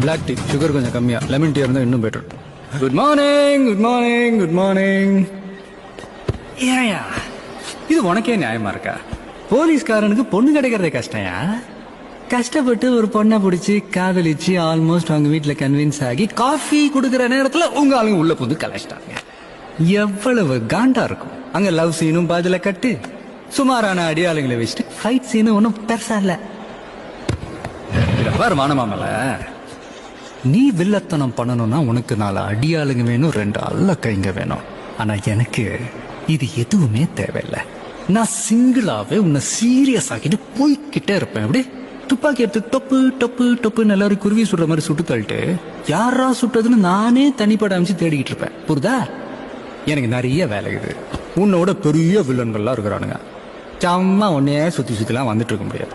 Black tea sugar கொஞ்சம் கம்மியா, lemon tea இருந்தா இன்னும் better. Good morning, good morning, good morning. ஏயா இது உனக்கே நியாயமா இருக்கா? போலீஸ்காரனுக்கு பொண்ணு கிடைக்கிறதே கஷ்டம்யா. கஷ்டப்பட்டு ஒரு பொண்ணை பிடிச்சி காதலிச்சு ஆல்மோஸ்ட் அவங்க வீட்டுல கன்வின்ஸ் ஆகி காஃபி குடுக்கிற நேரத்துல உங்க ஆளுங்க உள்ள புது கலைச்சிட்டாங்க. எவ்வளவு காண்டா இருக்கும். அங்க லவ் சீனும் பாதில கட்டு, சுமாரான அடியாளுங்களை வச்சுட்டு ஃபைட் சீனும் ஒன்னும் பெருசா இல்ல. பாரு மானமாமல, நீ வில்லத்தனம் பண்ணணும்னா உனக்கு 4 அடியாளுங்க வேணும், 2 அல்ல கைங்க வேணும். ஆனா எனக்கு இது எதுவுமே தேவையில்லை. நான் சிங்கிளாவே உன்னை சீரியஸ் ஆக்கிட்டு போய்கிட்டே இருப்பேன். அப்படி துப்பாக்கி எடுத்து டொப்பு டொப்பு டொப்புன்னு எல்லாரும் குருவி சுடுற மாதிரி சுட்டு தள்ளிட்டு யாரா சுட்டதுன்னு நானே தனிப்பட அமைச்சு தேடிக்கிட்டு இருப்பேன். புரியுதா? எனக்கு நிறைய வேலை இது. உன்னோட பெரிய வில்லன்கள்லாம் இருக்கிறானுங்க. சும்மா உன்னையே சுத்தி சுத்திலாம் வந்துட்டு இருக்க முடியாது.